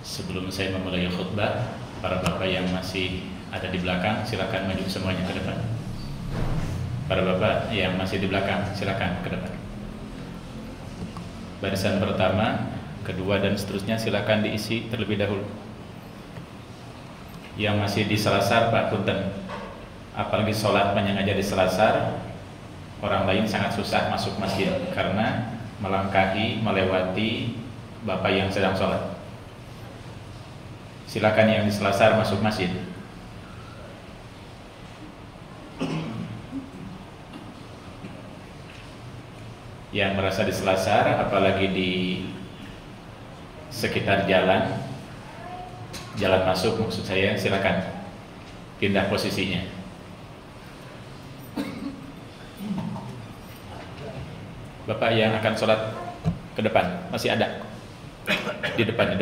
Sebelum saya memulai khutbah, para bapak yang masih ada di belakang silakan maju semuanya ke depan. Para bapak yang masih di belakang silakan ke depan. Barisan pertama, kedua dan seterusnya silakan diisi terlebih dahulu. Yang masih di selasar Pak punten, apalagi sholat menyengaja di selasar, orang lain sangat susah masuk masjid karena melangkahi, melewati bapak yang sedang sholat. Silakan yang di selasar masuk masjid. Yang merasa di selasar, apalagi di sekitar jalan masuk maksud saya, silakan pindah posisinya. Bapak yang akan sholat ke depan masih ada di depan.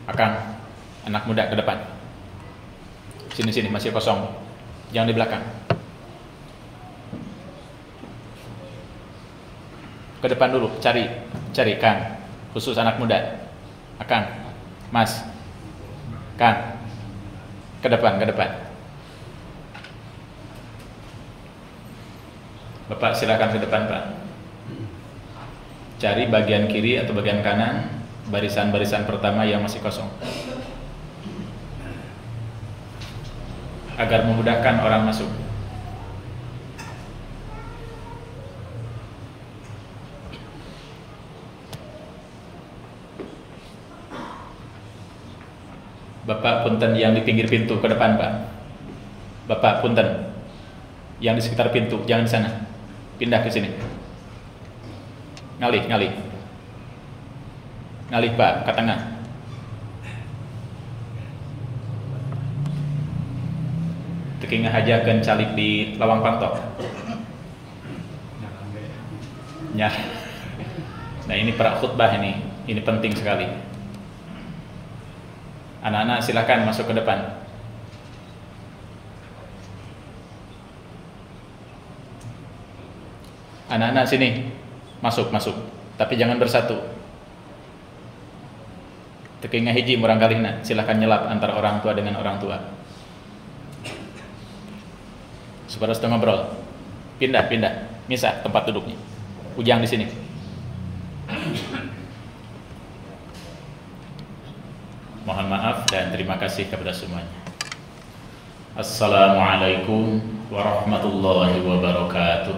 Akang, anak muda ke depan. Sini masih kosong. Jangan di belakang. Ke depan dulu, cari Kang, khusus anak muda. Akang, Mas, Kang, ke depan. Bapak silakan ke depan, Pak. Cari bagian kiri atau bagian kanan, barisan pertama yang masih kosong, agar memudahkan orang masuk. Bapak punten yang di pinggir pintu ke depan, Pak. Bapak punten yang di sekitar pintu, jangan di sana. Pindah ke sini. Ngalih Pak, ke tengah. Teking ngahajakeun calik di lawang pantok. Nyar. Nah, ini para khutbah ini penting sekali. Anak-anak silakan masuk ke depan. Anak-anak sini, masuk, tapi jangan bersatu. Teking ngahiji murang kalihna, silakan nyelap antara orang tua dengan orang tua. Supaya setengah ngobrol. Pindah, misah tempat duduknya. Ujang di sini. Mohon maaf dan terima kasih kepada semuanya. Assalamualaikum warahmatullahi wabarakatuh.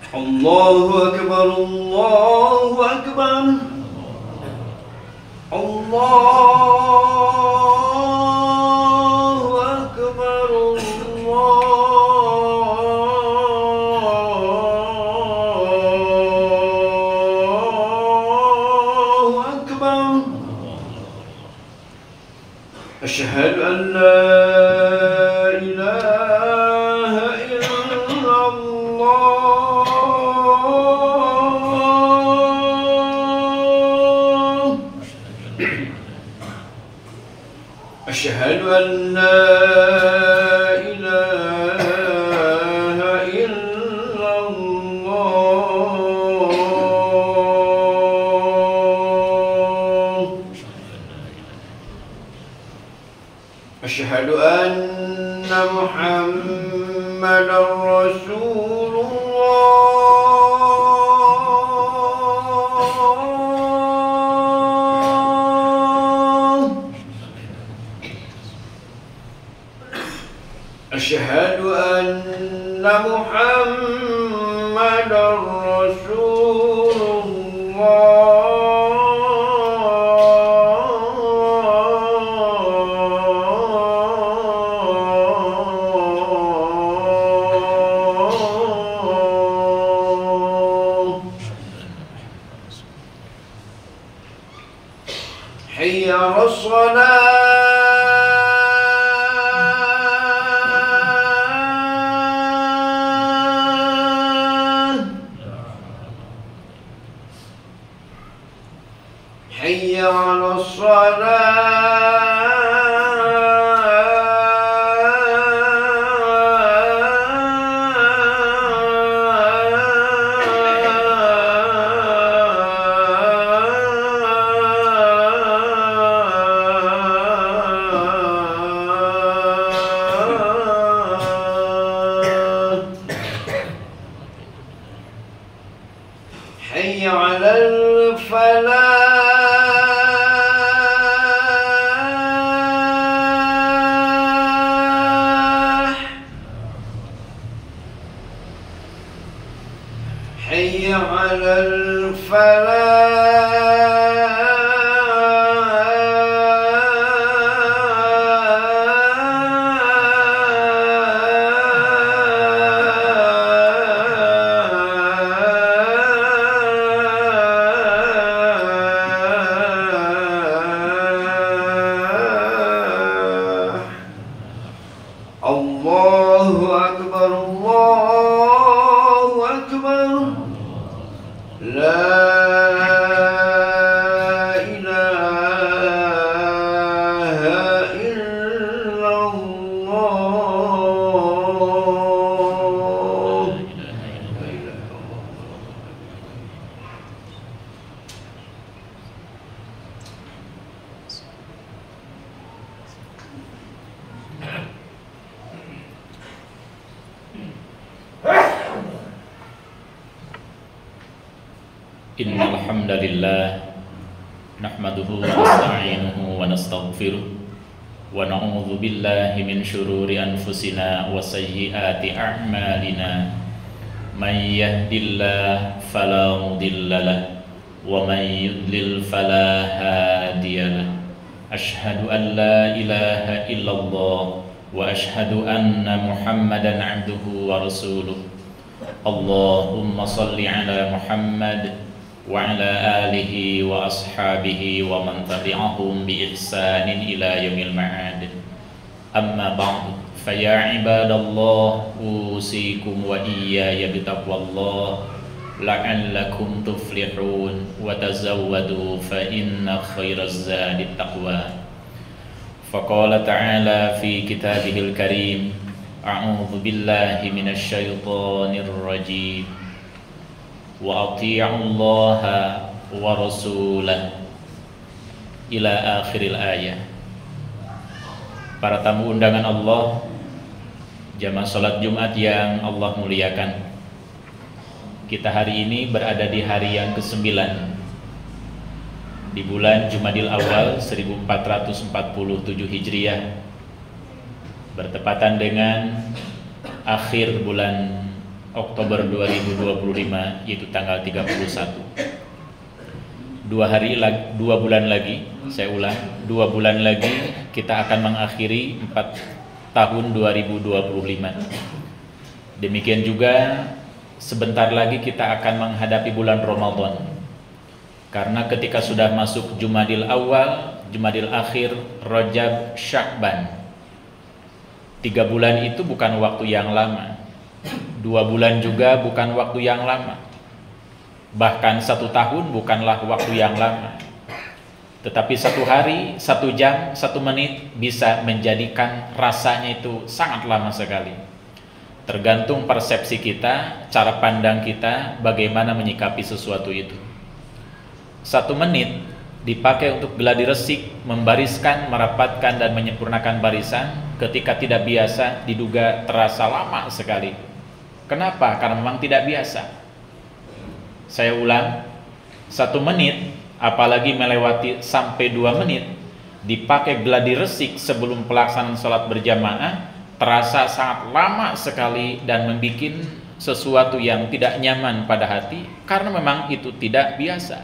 Allahu Akbar, Allahu Akbar, Allahu Akbar, Allahu Akbar. Asyhadu an la ilaha illallah. أشهد أن لا إله إلا الله. أشهد أن محمدا رسول الله. أشهد أن محمدا رسول الله. حي على الصلاة. حي على حي على الفلاح حي على الفلاح الله أكبر الله أكبر لا إله إلا الله لا إله إلا الله. Innal hamdalillah nahmaduhu wa nasta'inuhu wa nastaghfiruh wa na'udzu billahi min shururi anfusina wa sayyiati a'malina may yahdihillahu fala mudilla lahu wa may yudlil fala hadiya lahu asyhadu an la ilaha illallah wa asyhadu anna muhammadan 'abduhu wa rasuluh. Allahumma shalli ala Muhammad wa ala alihi wa ashabihi wa man tabi'ahum bi ihsanin ila yaumil ma'ad. Amma ba'du, fa ya ibadallah usikum wa iyaya bitaqwallah la'allakum tuflihun wa tazawwadu fa inna khairaz zadi taqwa. Faqala ta'ala fi kitabihil karim, a'udzu billahi minasy syaithanir rajim. Wa ati'ullaha wa rasulah ila akhiril ayah. Para tamu undangan Allah, jamaah salat Jumat yang Allah muliakan, kita hari ini berada di hari yang ke-9 di bulan Jumadil Awal 1447 Hijriah, bertepatan dengan akhir bulan Oktober 2025, yaitu tanggal 31. 2 bulan lagi, saya ulang, 2 bulan lagi kita akan mengakhiri 4 tahun 2025. Demikian juga sebentar lagi kita akan menghadapi bulan Ramadan. Karena ketika sudah masuk Jumadil Awal, Jumadil Akhir, Rajab, Sya'ban, 3 bulan itu bukan waktu yang lama. 2 bulan juga bukan waktu yang lama. Bahkan 1 tahun bukanlah waktu yang lama. Tetapi 1 hari, 1 jam, 1 menit bisa menjadikan rasanya itu sangat lama sekali. Tergantung persepsi kita, cara pandang kita, bagaimana menyikapi sesuatu itu. 1 menit dipakai untuk gladi resik, membariskan, merapatkan dan menyempurnakan barisan. Ketika tidak biasa, diduga terasa lama sekali. Kenapa? Karena memang tidak biasa. Saya ulang, 1 menit, apalagi melewati sampai 2 menit, dipakai gladi resik sebelum pelaksanaan sholat berjamaah, terasa sangat lama sekali dan membuat sesuatu yang tidak nyaman pada hati, karena memang itu tidak biasa.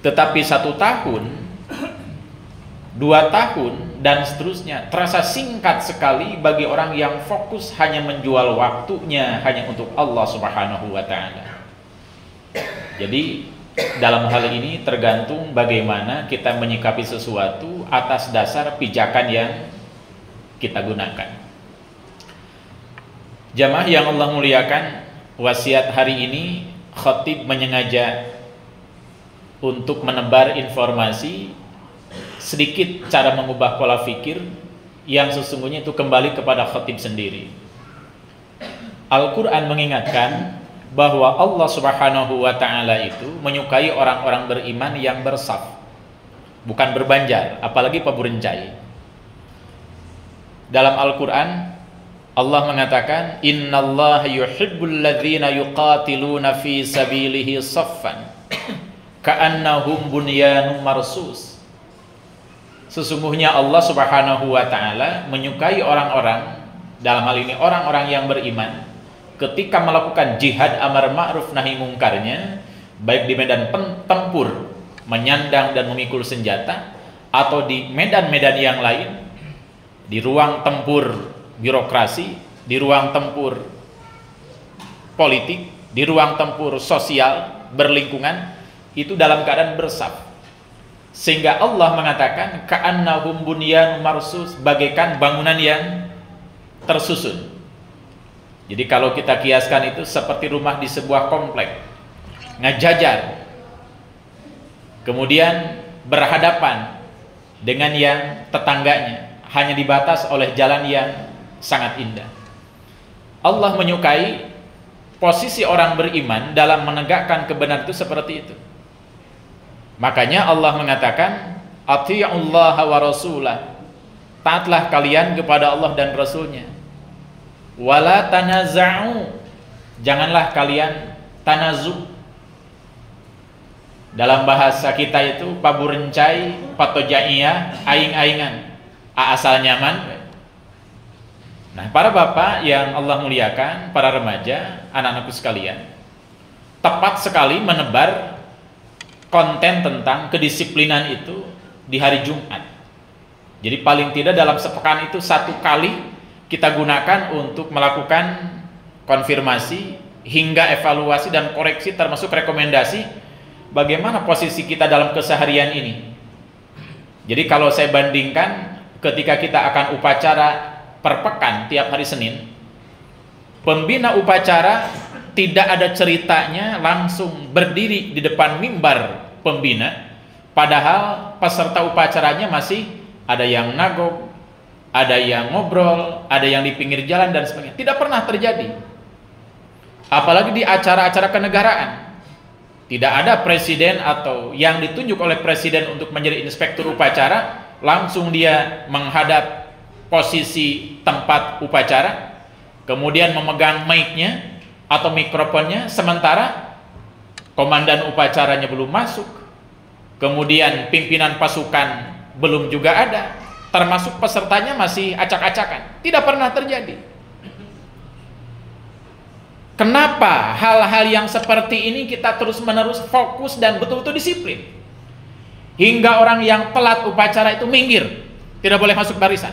Tetapi 1 tahun, 2 tahun, dan seterusnya terasa singkat sekali bagi orang yang fokus hanya menjual waktunya hanya untuk Allah Subhanahu wa ta'ala. Jadi dalam hal ini tergantung bagaimana kita menyikapi sesuatu atas dasar pijakan yang kita gunakan. Jamaah yang Allah muliakan, wasiat hari ini khatib menyengaja untuk menebar informasi, sedikit cara mengubah pola pikir yang sesungguhnya itu kembali kepada khatib sendiri. Al-Quran mengingatkan bahwa Allah Subhanahu wa ta'ala itu menyukai orang-orang beriman yang bersaf, bukan berbanjar, apalagi peburencai. Dalam Al-Quran Allah mengatakan, innallaha yuhibbul ladzina yuqatiluna fi sabilihi saffan ka'annahum bunyanun marsus. Sesungguhnya Allah Subhanahu wa ta'ala menyukai orang-orang, dalam hal ini orang-orang yang beriman, ketika melakukan jihad amar ma'ruf nahi mungkarnya, baik di medan tempur, menyandang dan memikul senjata, atau di medan-medan yang lain, di ruang tempur birokrasi, di ruang tempur politik, di ruang tempur sosial, berlingkungan, itu dalam keadaan bersaf. Sehingga Allah mengatakan ka'annahum bunyanun marsus, bagaikan bangunan yang tersusun. Jadi kalau kita kiaskan itu seperti rumah di sebuah komplek, ngajajar, kemudian berhadapan dengan yang tetangganya, hanya dibatas oleh jalan yang sangat indah. Allah menyukai posisi orang beriman dalam menegakkan kebenaran itu seperti itu. Makanya Allah mengatakan, ati'ullaha wa rasulah, taatlah kalian kepada Allah dan Rasulnya. Wala tanaza'u, janganlah kalian tanazu. Dalam bahasa kita itu paburencai, patojaiyah, aing-aingan, asal nyaman. Nah, para bapak yang Allah muliakan, para remaja, anak-anakku sekalian, tepat sekali menebar konten tentang kedisiplinan itu di hari Jumat. Jadi paling tidak dalam sepekan itu satu kali kita gunakan untuk melakukan konfirmasi hingga evaluasi dan koreksi, termasuk rekomendasi bagaimana posisi kita dalam keseharian ini. Jadi kalau saya bandingkan ketika kita akan upacara per pekan tiap hari Senin, pembina upacara tidak ada ceritanya langsung berdiri di depan mimbar pembina, padahal peserta upacaranya masih ada yang nagok, ada yang ngobrol, ada yang di pinggir jalan dan sebagainya. Tidak pernah terjadi. Apalagi di acara-acara kenegaraan, tidak ada presiden atau yang ditunjuk oleh presiden untuk menjadi inspektur upacara langsung dia menghadap posisi tempat upacara, kemudian memegang mic-nya atau mikrofonnya, sementara komandan upacaranya belum masuk, kemudian pimpinan pasukan belum juga ada, termasuk pesertanya masih acak-acakan. Tidak pernah terjadi. Kenapa hal-hal yang seperti ini kita terus-menerus fokus dan betul-betul disiplin, hingga orang yang telat upacara itu minggir, tidak boleh masuk barisan?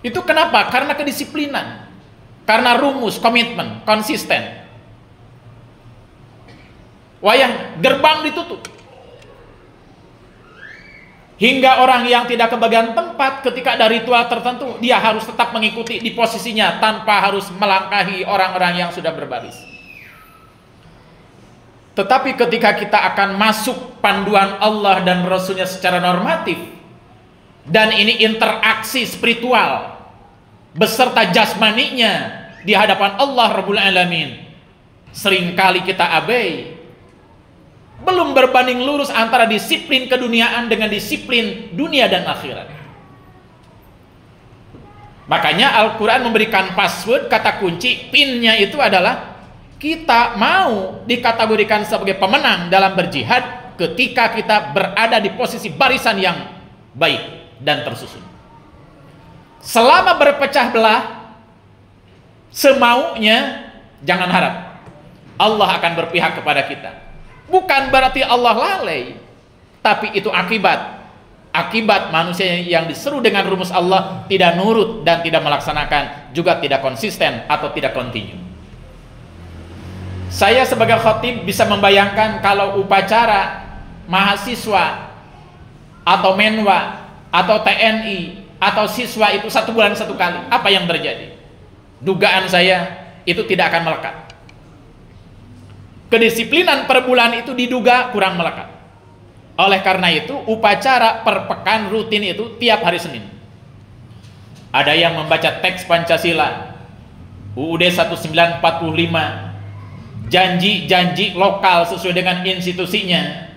Itu kenapa? Karena kedisiplinan, karena rumus, komitmen, konsisten. Wayang gerbang ditutup, hingga orang yang tidak kebagian tempat ketika ada ritual tertentu, dia harus tetap mengikuti di posisinya tanpa harus melangkahi orang-orang yang sudah berbaris. Tetapi ketika kita akan masuk panduan Allah dan Rasulnya secara normatif, dan ini interaksi spiritual beserta jasmaninya di hadapan Allah Rabbul Alamin, seringkali kita abai. Belum berbanding lurus antara disiplin keduniaan dengan disiplin dunia dan akhirat. Makanya Al-Quran memberikan password, kata kunci, pinnya itu adalah kita mau dikategorikan sebagai pemenang dalam berjihad ketika kita berada di posisi barisan yang baik dan tersusun. Selama berpecah belah semaunya, jangan harap Allah akan berpihak kepada kita. Bukan berarti Allah lalai, tapi itu akibat manusia yang diseru dengan rumus Allah tidak nurut dan tidak melaksanakan, juga tidak konsisten atau tidak kontinu. Saya sebagai khatib bisa membayangkan kalau upacara mahasiswa atau menwa atau TNI atau siswa itu 1 bulan 1 kali, apa yang terjadi? Dugaan saya itu tidak akan melekat. kedisiplinan per bulan itu diduga kurang melekat. Oleh karena itu, upacara per pekan rutin itu tiap hari Senin. Ada yang membaca teks Pancasila, UUD 1945, janji-janji lokal sesuai dengan institusinya,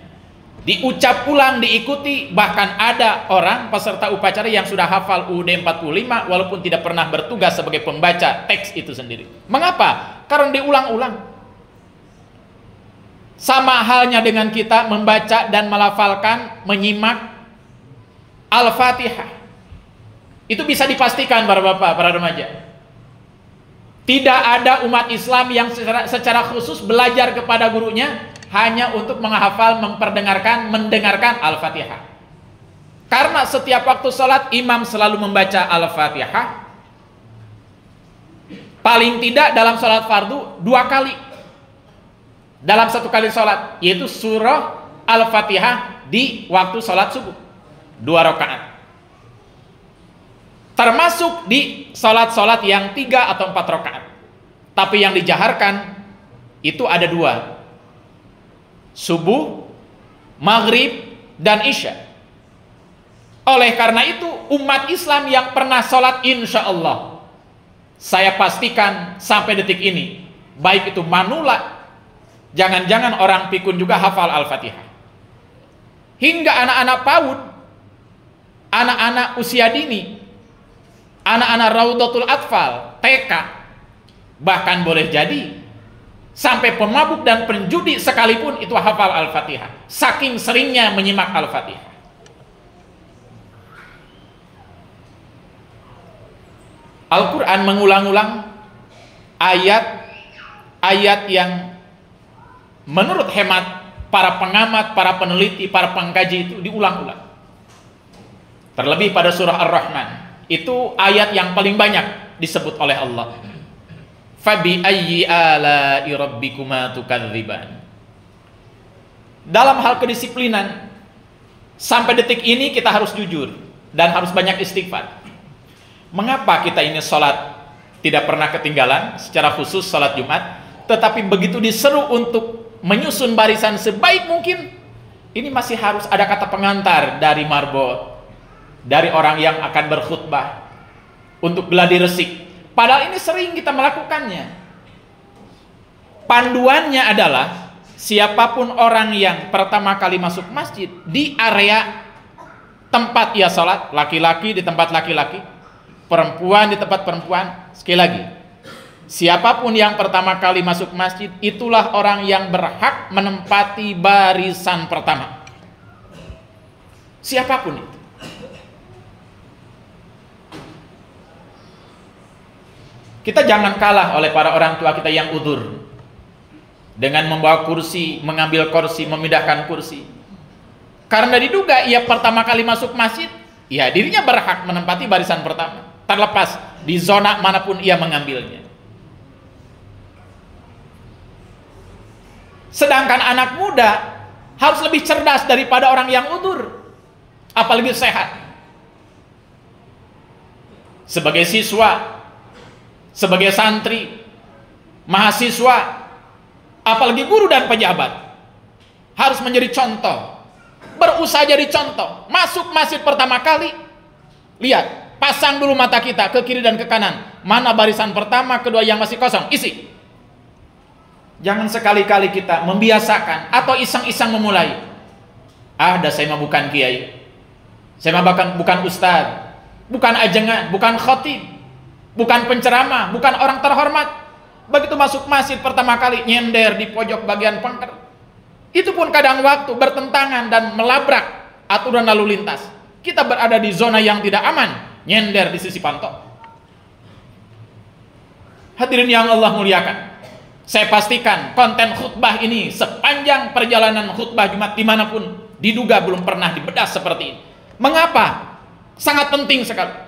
diucap ulang, diikuti. Bahkan ada orang peserta upacara yang sudah hafal UUD 45 walaupun tidak pernah bertugas sebagai pembaca teks itu sendiri. Mengapa? Karena diulang-ulang. Sama halnya dengan kita membaca dan melafalkan, menyimak Al-Fatihah. Itu bisa dipastikan para bapak, para remaja, tidak ada umat Islam yang secara khusus belajar kepada gurunya hanya untuk menghafal, mendengarkan Al-Fatihah. Karena setiap waktu sholat imam selalu membaca Al-Fatihah, paling tidak dalam sholat fardu 2 kali dalam 1 kali sholat, yaitu surah Al-Fatihah di waktu sholat subuh 2 rakaat. Termasuk di sholat-sholat yang 3 atau 4 rakaat. Tapi yang dijaharkan itu ada 2, subuh, maghrib, dan isya. Oleh karena itu, umat Islam yang pernah sholat, insya Allah, saya pastikan sampai detik ini, baik itu manula, jangan-jangan orang pikun juga hafal Al-Fatihah. Hingga anak-anak PAUD, anak-anak usia dini, anak-anak Raudatul Atfal, TK, bahkan boleh jadi sampai pemabuk dan penjudi sekalipun itu hafal Al-Fatihah, saking seringnya menyimak Al-Fatihah. Al-Quran mengulang-ulang ayat-ayat yang menurut hemat para pengamat, para peneliti, para pengkaji itu diulang-ulang. Terlebih pada surah Ar-Rahman, itu ayat yang paling banyak disebut oleh Allah. Fabi ayyi ala'i rabbikuma tukadziban. Dalam hal kedisiplinan, sampai detik ini kita harus jujur dan harus banyak istighfar. Mengapa kita ini sholat tidak pernah ketinggalan, secara khusus sholat Jumat, tetapi begitu diseru untuk menyusun barisan sebaik mungkin, ini masih harus ada kata pengantar dari marbot, dari orang yang akan berkhutbah untuk gladi resik. Padahal ini sering kita melakukannya. Panduannya adalah siapapun orang yang pertama kali masuk masjid, di area tempat ia sholat, laki-laki di tempat laki-laki, perempuan di tempat perempuan. Sekali lagi, siapapun yang pertama kali masuk masjid, itulah orang yang berhak menempati barisan pertama. Siapapun itu. Kita jangan kalah oleh para orang tua kita yang udzur dengan membawa kursi, mengambil kursi, memindahkan kursi. Karena diduga ia pertama kali masuk masjid, ya dirinya berhak menempati barisan pertama, terlepas di zona manapun ia mengambilnya. Sedangkan anak muda harus lebih cerdas daripada orang yang udzur, apalagi sehat. Sebagai siswa, sebagai santri, mahasiswa, apalagi guru dan pejabat, harus menjadi contoh, berusaha jadi contoh. Masuk masjid pertama kali, lihat, pasang dulu mata kita ke kiri dan ke kanan, mana barisan pertama, kedua yang masih kosong, isi. Jangan sekali-kali kita membiasakan atau iseng-iseng memulai. Saya mah bukan kiai, saya mah bukan ustadz, bukan ajengan, bukan khatib, bukan penceramah, bukan orang terhormat. Begitu masuk masjid pertama kali, nyender di pojok bagian pangker. Itu pun kadang waktu bertentangan dan melabrak aturan lalu lintas. Kita berada di zona yang tidak aman, nyender di sisi pantok. Hadirin yang Allah muliakan, saya pastikan konten khutbah ini sepanjang perjalanan khutbah Jumat dimanapun diduga belum pernah dibedah seperti ini. Mengapa? Sangat penting sekali.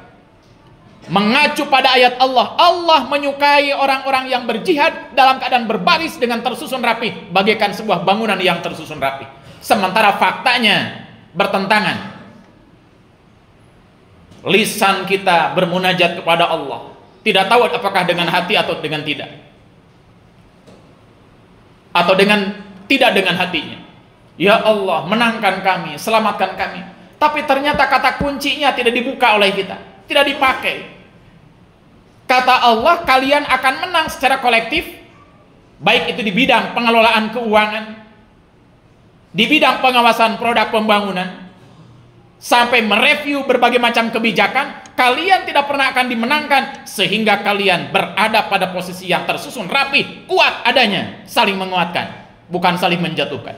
Mengacu pada ayat Allah, Allah menyukai orang-orang yang berjihad dalam keadaan berbaris dengan tersusun rapi, bagaikan sebuah bangunan yang tersusun rapi. Sementara faktanya bertentangan. Lisan kita bermunajat kepada Allah, tidak tahu apakah dengan hati atau dengan tidak. atau tidak dengan hatinya. Ya Allah, menangkan kami, selamatkan kami. Tapi ternyata kata kuncinya tidak dibuka oleh kita, tidak dipakai. Kata Allah, kalian akan menang secara kolektif, baik itu di bidang pengelolaan keuangan, di bidang pengawasan produk pembangunan, sampai mereview berbagai macam kebijakan. Kalian tidak pernah akan dimenangkan sehingga kalian berada pada posisi yang tersusun rapi, kuat adanya, saling menguatkan, bukan saling menjatuhkan.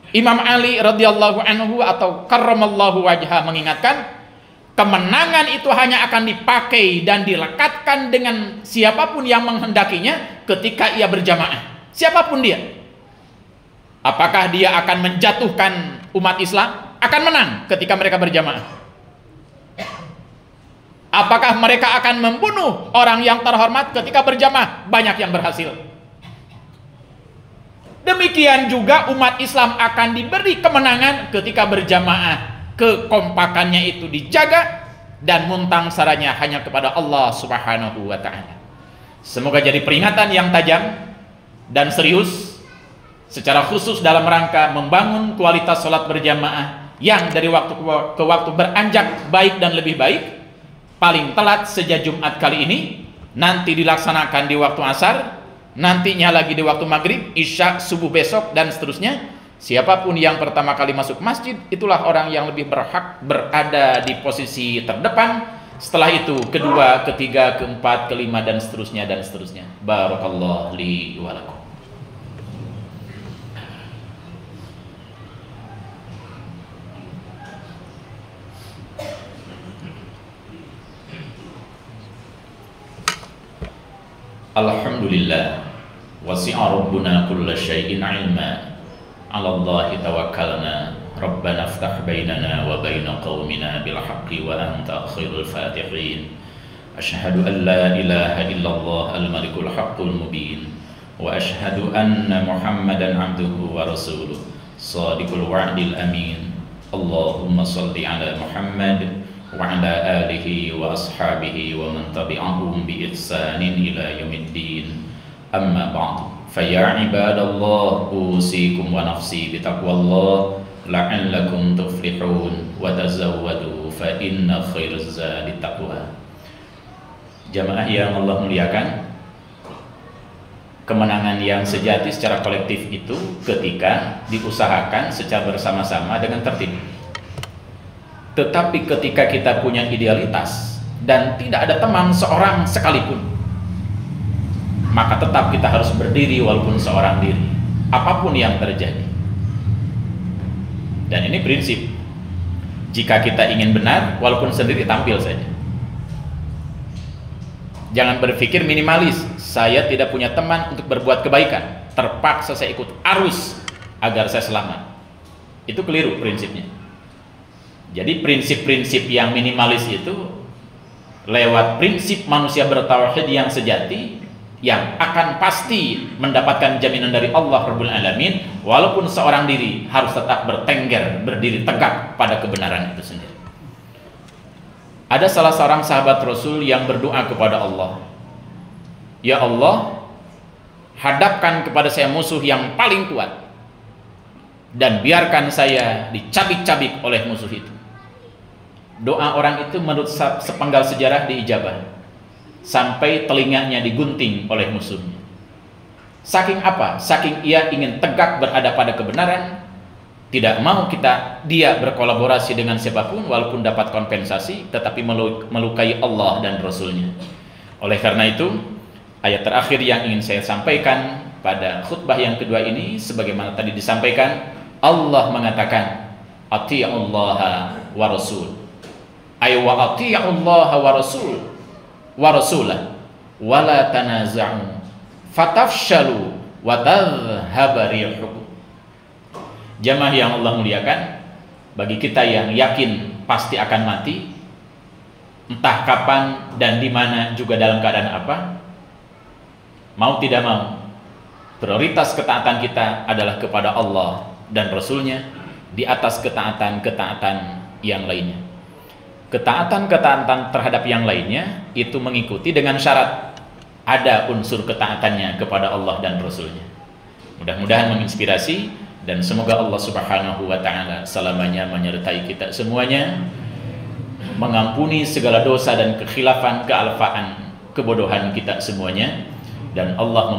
Imam Ali radhiyallahu anhu atau karramallahu wajhah mengingatkan, kemenangan itu hanya akan dipakai dan dilekatkan dengan siapapun yang menghendakinya ketika ia berjamaah. Siapapun dia. Apakah dia akan menjatuhkan umat Islam? Akan menang ketika mereka berjamaah. Apakah mereka akan membunuh orang yang terhormat ketika berjamaah? Banyak yang berhasil. Demikian juga umat Islam akan diberi kemenangan ketika berjamaah. Kekompakannya itu dijaga dan muntang saranya hanya kepada Allah Subhanahu wa ta'ala. Semoga jadi peringatan yang tajam dan serius secara khusus dalam rangka membangun kualitas sholat berjamaah yang dari waktu ke waktu beranjak baik dan lebih baik. Paling telat sejak Jumat kali ini, nanti dilaksanakan di waktu asar, nantinya lagi di waktu maghrib, isya, subuh besok, dan seterusnya. Siapapun yang pertama kali masuk masjid, itulah orang yang lebih berhak berada di posisi terdepan. Setelah itu kedua, ketiga, keempat, kelima, dan seterusnya dan seterusnya. Barakallahu li wa lakum. Alhamdulillah, wasi'a rabbuna kulla syai'in 'ilma. 'Ala Allahi tawakkalna, Rabbana iftah bainana wa baina qaumina bil haqqi wa anta khairul fatihin. Asyhadu an la ilaha illallah al-malikul haqqul mubin wa asyhadu anna Muhammadan 'abduhu wa rasuluh shadiqul wa'dil amin. Allahumma shalli 'ala Muhammad wa 'ala alihi wa ashabihi wa man tabi'ahum bi ihsanin ila yaumiddin. Amma ba'du. Faya ibadallah, usikum wa nafsi bitaqwallah la'allakum tuflihun wa tazawwadu fa inna khairaz zadi taqwa. Jamaah yang Allah muliakan, kemenangan yang sejati secara kolektif itu ketika diusahakan secara bersama-sama dengan tertib. Tetapi ketika kita punya idealitas dan tidak ada teman seorang sekalipun, maka tetap kita harus berdiri walaupun seorang diri, apapun yang terjadi. Dan ini prinsip. Jika kita ingin benar, walaupun sendiri tampil saja. Jangan berpikir minimalis, saya tidak punya teman untuk berbuat kebaikan, terpaksa saya ikut arus agar saya selamat. Itu keliru prinsipnya. Jadi prinsip-prinsip yang minimalis itu lewat prinsip manusia bertauhid yang sejati, yang akan pasti mendapatkan jaminan dari Allah Rabbul Alamin, walaupun seorang diri harus tetap bertengger, berdiri tegak pada kebenaran itu sendiri. Ada salah seorang sahabat Rasul yang berdoa kepada Allah, ya Allah, hadapkan kepada saya musuh yang paling kuat dan biarkan saya dicabik-cabik oleh musuh itu. Doa orang itu menurut sepenggal sejarah diijabah sampai telinganya digunting oleh musuhnya. Saking apa? Saking ia ingin tegak berada pada kebenaran, tidak mau dia berkolaborasi dengan siapapun walaupun dapat kompensasi, tetapi melukai Allah dan Rasulnya. Oleh karena itu, ayat terakhir yang ingin saya sampaikan pada khutbah yang kedua ini, sebagaimana tadi disampaikan, Allah mengatakan, ati'ullaha wa rasul, ay wa ati'ullaha wa rasul wa rasulah wa la tanaza'u fatafshalu wa tadhhaba rihukum. Jamaah yang Allah muliakan, bagi kita yang yakin pasti akan mati, entah kapan dan di mana juga dalam keadaan apa, mau tidak mau, prioritas ketaatan kita adalah kepada Allah dan Rasulnya di atas ketaatan-ketaatan yang lainnya. Ketaatan-ketaatan terhadap yang lainnya itu mengikuti dengan syarat. ada unsur ketaatannya kepada Allah dan Rasulnya. Mudah-mudahan menginspirasi, dan semoga Allah Subhanahu wa Ta'ala selamanya menyertai kita semuanya, mengampuni segala dosa dan kekhilafan, kealfaan, kebodohan kita semuanya, dan Allah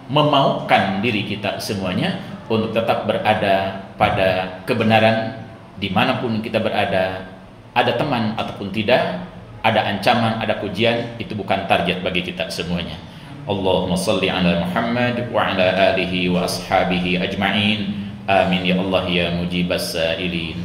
memaukan diri kita semuanya untuk tetap berada pada kebenaran dimanapun kita berada. Ada teman ataupun tidak, ada ancaman, ada pujian, itu bukan target bagi kita semuanya. Allahumma salli ala Muhammad wa ala alihi wa ashabihi ajma'in. Amin ya Allah ya mujibas sa'ilin.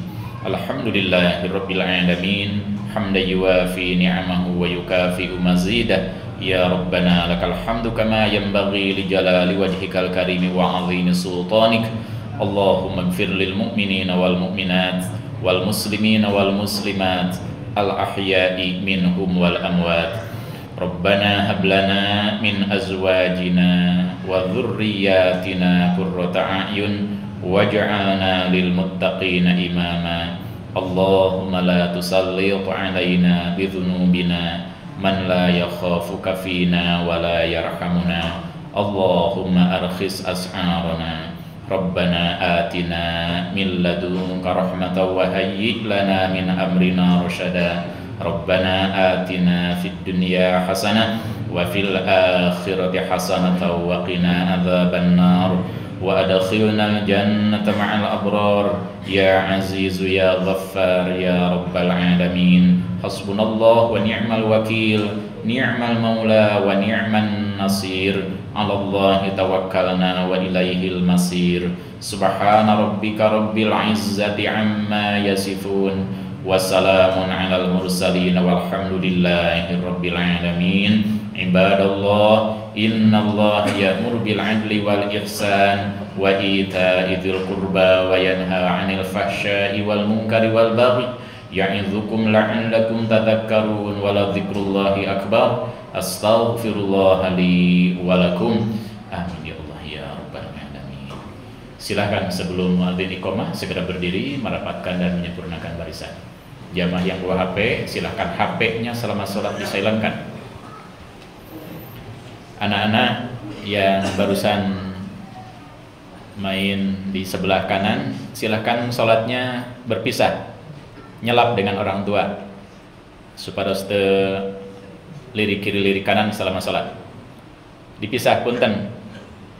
Alhamdulillahirabbil alamin, hamdan yuwafi ni'amahu wa yukafi'u mazidah. Ya Rabbana lakal hamdu kama yanbaghi li jalali wajhikal karimi wa 'azimi sultanik. Allahumma ighfir lil mu'minina wal mu'minat wal muslimina wal muslimat al ahya'i minhum wal amwat. Rabbana hab lana min azwajina wa dhurriyyatina qurrata a'yun waj'alna lil muttaqina imama. Allahumma la tusallit 'alaina bi dhunubina man la yakhafuka fina wa la yarhamuna. Allahumma arkhis as'arana. Rabbana atina min ladunka rahmatan wa hayyi' lana min amrina rasyada. Rabbana atina fid dunya hasanah wa fil akhirati hasanatan wa qina adzaban nar wa adkhilna al-jannata ma'al abrar ya azizu ya ghaffar ya rabbal alamin. Hasbunallah wa ni'mal wakil, ni'mal maula wa ni'man nasir. 'Alallahi tawakkalna wa ilaihil masir. Subhana rabbika rabbil izzati amma yasifun, wa salamun 'alal mursalin walhamdulillahi rabbil alamin. Ibadallah, innallaha ya'muru bil 'adli wal ihsan wa ita'i dzil qurba wa yanha 'anil fahsya'i wal munkari wal baghi ya'idzukum la'allakum tadhakkarun. Wa la dzikrullahi akbar. Astaghfirullah li wa lakum. Amin ya Allah ya rabbal alamin. Silakan sebelum muadzin iqamah segera berdiri, merapatkan dan menyempurnakan barisan. Jamaah yang bawa HP, silakan HP-nya selama sholat disilangkan. Anak-anak yang barusan main di sebelah kanan, silakan sholatnya berpisah, nyelap dengan orang tua, supaya lirik kiri lirik kanan selama sholat. Dipisah punten,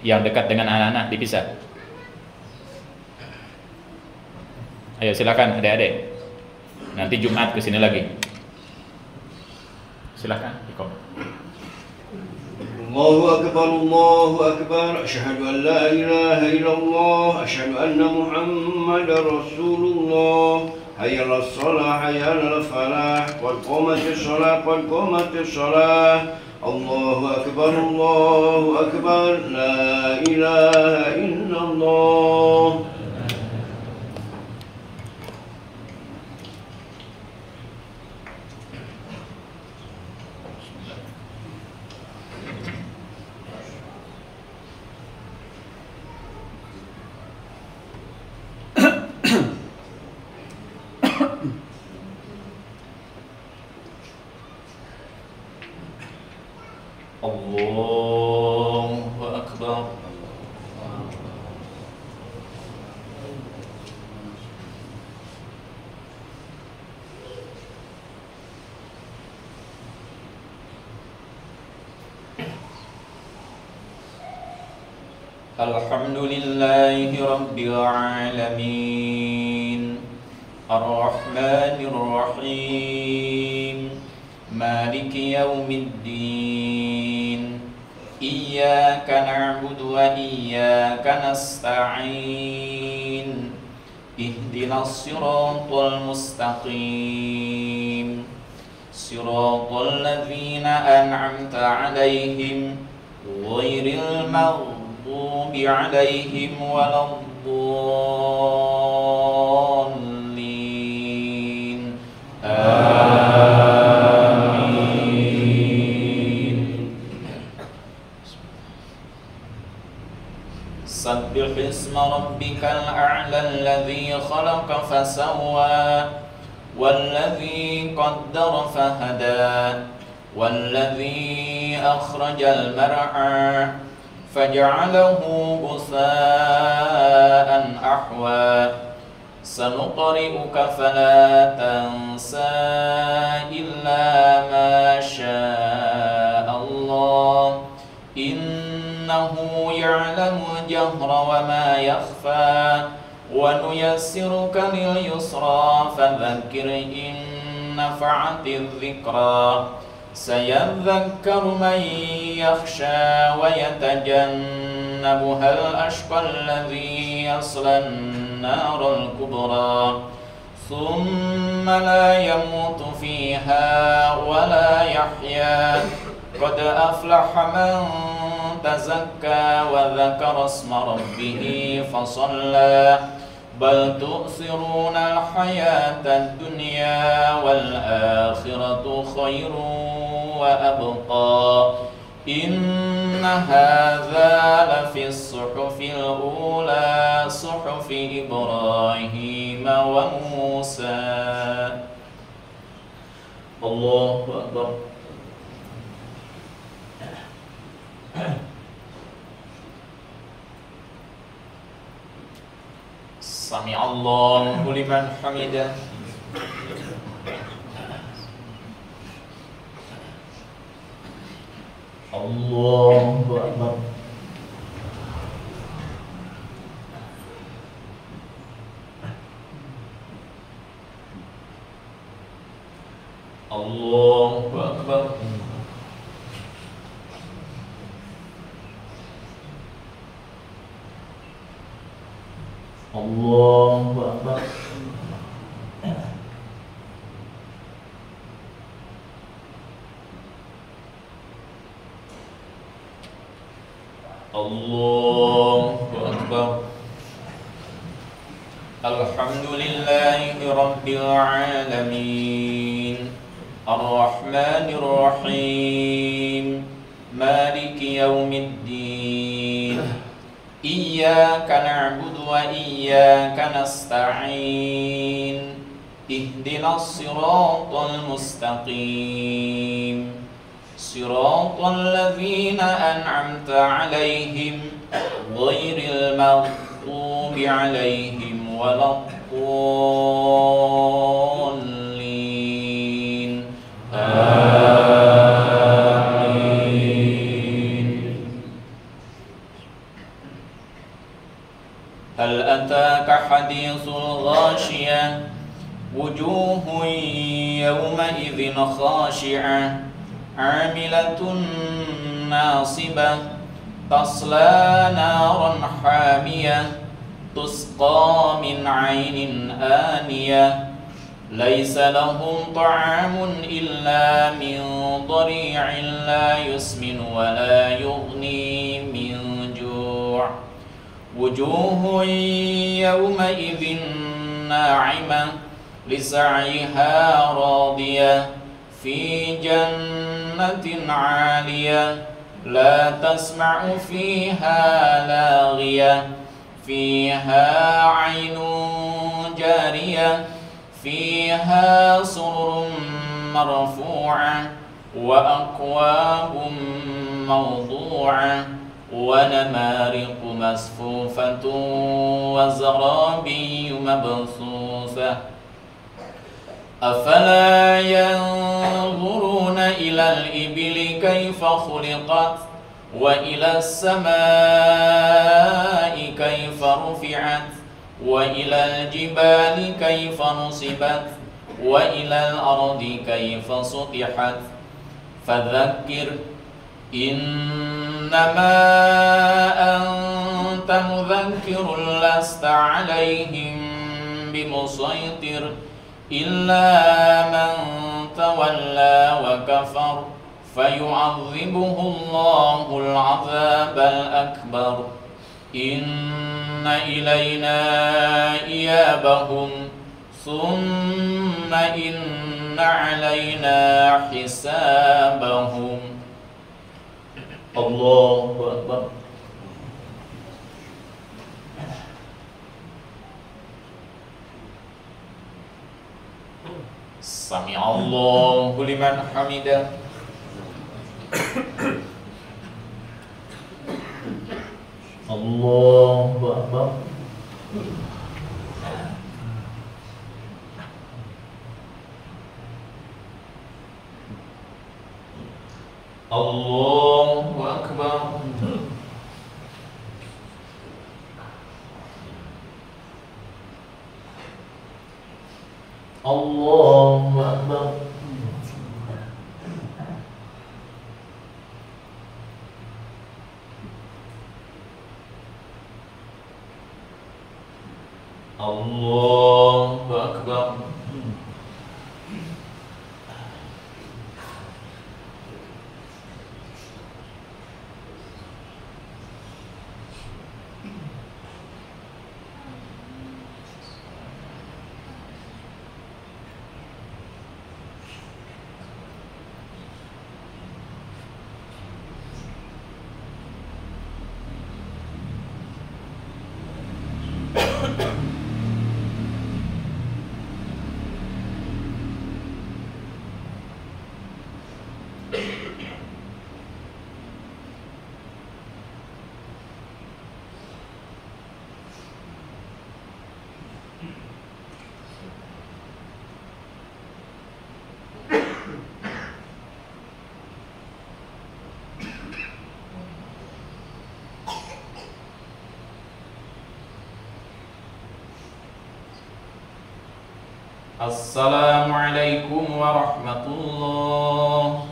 yang dekat dengan anak-anak dipisah. Ayo silakan adik-adik. Nanti Jumat kesini lagi. Silakan iqam. Allahu akbar, Allahu akbar. Asyhadu an la ilaha illallah, asyhadu anna Muhammadar Rasulullah. Hayya 'alas shalah, hayya 'alal falah, qad qamatis shalah, qad qamatis shalah. Allahu akbar, Allahu akbar. La ilaha illallah. Allahu akbar. Alhamdulillahi rabbil alamin, ar-rahmanir rahim, maliki yaumiddin. Iyyaka na'budu wa iyyaka nasta'in. Ihdinas siratal mustaqim, siratal ladzina an'amta 'alaihim ghairil maghdubi 'alaihim waladdallin. Sabbih isma rabbikal a'la alladhi khalaqa fasawwa walladhi qaddara fahada walladhi أخرج المرعى فجعله غثاء أحوى سنقرئك فلا تنسى إلا ما شاء الله إنه يعلم الجهر وما يخفى ونيسرك لليسرى فذكر إن نفعت الذكرى سيذكر من يخشى ويتجنبها الأشقى الذي يصلى النار الكبرى ثم لا يموت فيها ولا يحيا قد أفلح من تزكى وذكر اسم ربه فصلى بل تؤثرون الحياة الدنيا والآخرة خير وأبقى إن هذا لفي الصحف الأولى صحف إبراهيم وموسى. الله أكبر. Sami Allahu liman hamidah. Allahu Akbar. Allahu Akbar. Allahu Akbar. Allahu Akbar. Alhamdulillahi Rabbil Alamin Ar-Rahmanir Rahim Maliki Yawmiddin Iyyaka na'budu wa iyyaka nasta'in Ihdinas siratal mustaqim Siratal ladzina an'amta 'alaihim ghairil maghdubi 'alaihim waladdallin. Amin. Hal ataka hadithul ghashiyah wujuhun yawma idzin khashi'ah عاملة ناصبة تصلى نارا حامية تسقى من عين آنية ليس لهم طعام إلا من ضريع لا يسمن ولا يغني من جوع وجوه يومئذ ناعمة لسعيها راضية في جنة عالية لا تسمع فيها لاغية فيها عين جارية فيها سرر مرفوعة وأكواب موضوعة ونمارق مصفوفة وزرابي مبثوثة أفلا ينظرون إلى الإبل كيف خلقت وإلى السماء كيف رفعت وإلى الجبال كيف نصبت وإلى الأرض كيف سطحت فذكر إنما أنت مذكر لست عليهم بمسيطر إلا من تولى وكفر فيعذبه الله العذاب الأكبر إن إلينا إيابهم ثم إن علينا حسابهم. الله أكبر. Sami Allahu liman hamidah. Allahu Akbar. Allahu Akbar. Allahu Akbar. Allahu Akbar. Assalamualaikum warahmatullah.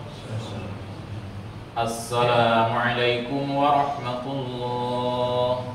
Assalamualaikum warahmatullah.